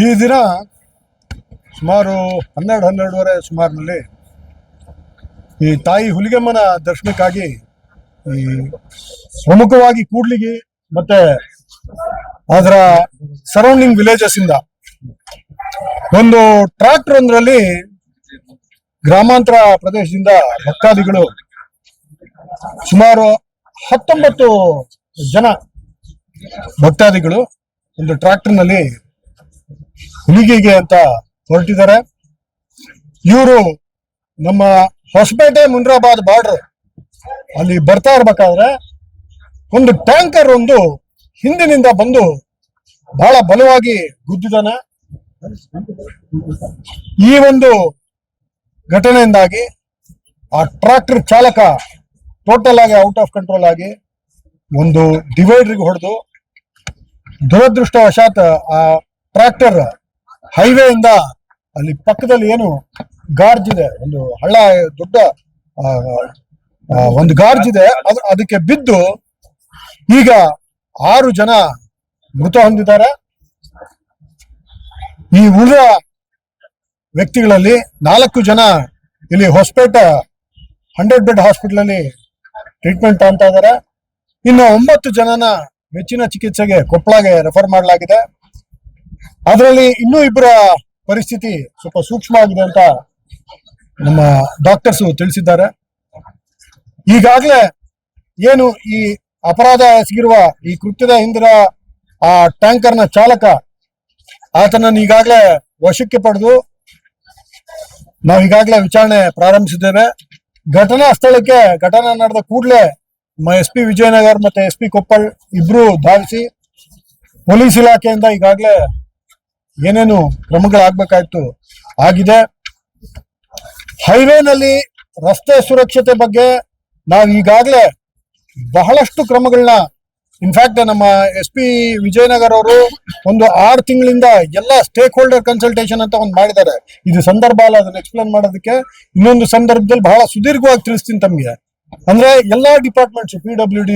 ಈ ದಿನ ಸುಮಾರು 12:30 ಸುಮಾರಿನಲ್ಲಿ ಈ ತಾಯಿ ಹುಲಿಗೆಮ್ಮನ ದರ್ಶನಕ್ಕಾಗಿ ಈ ಪ್ರಮುಖವಾಗಿ ಕೂಡ್ಲಿಗಿ ಮತ್ತೆ ಅದರ ಸರೌಂಡಿಂಗ್ ವಿಲೇಜಸ್ ಇಂದ ಒಂದು ಟ್ರಾಕ್ಟರ್ ಒಂದರಲ್ಲಿ ಗ್ರಾಮಾಂತರ ಪ್ರದೇಶದಿಂದ ಭಕ್ತಾದಿಗಳು ಸುಮಾರು 19 ಜನ ಭಕ್ತಾದಿಗಳು ಒಂದು ಟ್ರಾಕ್ಟರ್ ನಲ್ಲಿ ಹುಲಿಗೆಗೆ ಅಂತ ಹೊರಟಿದ್ದಾರೆ. ಇವರು ನಮ್ಮ ಹೊಸಪೇಟೆ ಮುನ್ರಾಬಾದ್ ಬಾರ್ಡರ್ ಅಲ್ಲಿ ಬರ್ತಾ ಇರ್ಬೇಕಾದ್ರೆ ಒಂದು ಟ್ಯಾಂಕರ್ ಒಂದು ಹಿಂದಿನಿಂದ ಬಂದು ಬಹಳ ಬಲವಾಗಿ ಗುದ್ದಿದಾನೆ. ಈ ಒಂದು ಘಟನೆಯಿಂದಾಗಿ ಆ ಟ್ರಾಕ್ಟರ್ ಚಾಲಕ ಟೋಟಲ್ ಆಗಿ ಔಟ್ ಆಫ್ ಕಂಟ್ರೋಲ್ ಆಗಿ ಒಂದು ಡಿವೈಡರ್ಗೆ ಹೊಡೆದು ದುರದೃಷ್ಟವಶಾತ್ ಆ ಟ್ರಾಕ್ಟರ್ ಹೈವೇ ಇಂದ ಅಲ್ಲಿ ಪಕ್ಕದಲ್ಲಿ ಏನು ಗಾರ್ಜ್ ಇದೆ, ಒಂದು ಹಳ್ಳ, ದೊಡ್ಡ ಒಂದು ಗಾರ್ಜ್ ಇದೆ, ಅದಕ್ಕೆ ಬಿದ್ದು ಈಗ 6 ಜನ ಮೃತ ಹೊಂದಿದ್ದಾರೆ. ಈ ಉಳಿದ ವ್ಯಕ್ತಿಗಳಲ್ಲಿ 4 ಜನ ಇಲ್ಲಿ ಹೊಸಪೇಟೆ 100 ಬೆಡ್ ಹಾಸ್ಪಿಟಲ್ ಅಲ್ಲಿ ಟ್ರೀಟ್ಮೆಂಟ್ ತಗೊಂತಾ ಇದ್ದಾರೆ. ಇನ್ನು 9 ಜನನ ಹೆಚ್ಚಿನ ಚಿಕಿತ್ಸೆಗೆ ಕೊಪ್ಪಳಗೆ ರೆಫರ್ ಮಾಡಲಾಗಿದೆ. ಅದರಲ್ಲಿ ಇನ್ನೂ 2 ಪರಿಸ್ಥಿತಿ ಸ್ವಲ್ಪ ಸೂಕ್ಷ್ಮ ಆಗಿದೆ ಅಂತ ನಮ್ಮ ಡಾಕ್ಟರ್ಸ್ ತಿಳಿಸಿದ್ದಾರೆ. ಈಗಾಗಲೇ ಏನು ಈ ಅಪರಾಧ ಎಸಗಿರುವ ಈ ಕೃತ್ಯದ ಹಿಂದಿನ ಆ ಟ್ಯಾಂಕರ್ನ ಚಾಲಕ ಆತನನ್ನು ಈಗಾಗಲೇ ವಶಕ್ಕೆ ಪಡೆದು ನಾವು ಈಗಾಗಲೇ ವಿಚಾರಣೆ ಪ್ರಾರಂಭಿಸಿದ್ದೇವೆ. ಘಟನಾ ಸ್ಥಳಕ್ಕೆ ಘಟನೆ ನಡೆದ ಕೂಡಲೇ SP ವಿಜಯನಗರ್ ಮತ್ತೆ SP ಕೊಪ್ಪಳ್ ಇಬ್ರು ಧಾವಿಸಿ ಪೊಲೀಸ್ ಇಲಾಖೆಯಿಂದ ಈಗಾಗಲೇ ಏನೇನು ಕ್ರಮಗಳಾಗಬೇಕಾಯ್ತು ಆಗಿದೆ. ಹೈವೇನಲ್ಲಿ ರಸ್ತೆ ಸುರಕ್ಷತೆ ಬಗ್ಗೆ ನಾವು ಈಗಾಗಲೇ ಬಹಳಷ್ಟು ಕ್ರಮಗಳನ್ನ, ಇನ್ಫ್ಯಾಕ್ಟ್ ನಮ್ಮ SP ವಿಜಯನಗರ್ ಅವರು ಒಂದು 6 ತಿಂಗಳಿಂದ ಎಲ್ಲ ಸ್ಟೇಕ್ ಹೋಲ್ಡರ್ ಕನ್ಸಲ್ಟೇಷನ್ ಅಂತ ಒಂದು ಮಾಡಿದ್ದಾರೆ. ಇದು ಸಂದರ್ಭ ಅಲ್ಲ ಅದನ್ನ ಎಕ್ಸ್ಪ್ಲೇನ್ ಮಾಡೋದಕ್ಕೆ, ಇನ್ನೊಂದು ಸಂದರ್ಭದಲ್ಲಿ ಬಹಳ ಸುದೀರ್ಘವಾಗಿ ತಿಳಿಸ್ತೀನಿ ತಮ್ಗೆ. ಅಂದ್ರೆ ಎಲ್ಲಾ ಡಿಪಾರ್ಟ್ಮೆಂಟ್ಸ್, PWD,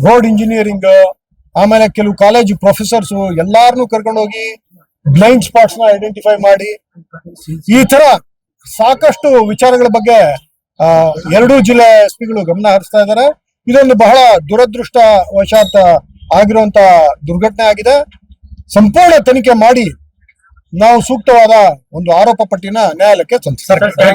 ರೋಡ್ ಇಂಜಿನಿಯರಿಂಗ್, ಆಮೇಲೆ ಕೆಲವು ಕಾಲೇಜು ಪ್ರೊಫೆಸರ್ಸ್ ಎಲ್ಲಾರನ್ನೂ ಕರ್ಕೊಂಡೋಗಿ ಬ್ಲೈಂಡ್ ಸ್ಪಾಟ್ಸ್ ನ ಐಡೆಂಟಿಫೈ ಮಾಡಿ ಈ ತರ ಸಾಕಷ್ಟು ವಿಚಾರಗಳ ಬಗ್ಗೆ 2 ಜಿಲ್ಲೆ SP ಗಳು ಗಮನ ಹರಿಸ್ತಾ ಇದ್ದಾರೆ. ಇದೊಂದು ಬಹಳ ದುರದೃಷ್ಟವಶಾತ್ ಆಗಿರುವಂತ ದುರ್ಘಟನೆ ಆಗಿದೆ. ಸಂಪೂರ್ಣ ತನಿಖೆ ಮಾಡಿ ನಾವು ಸೂಕ್ತವಾದ ಒಂದು ಆರೋಪ ಪಟ್ಟಿನ ನ್ಯಾಯಾಲಯಕ್ಕೆ ಸಲ್ಲಿಸ್ತಾರೆ.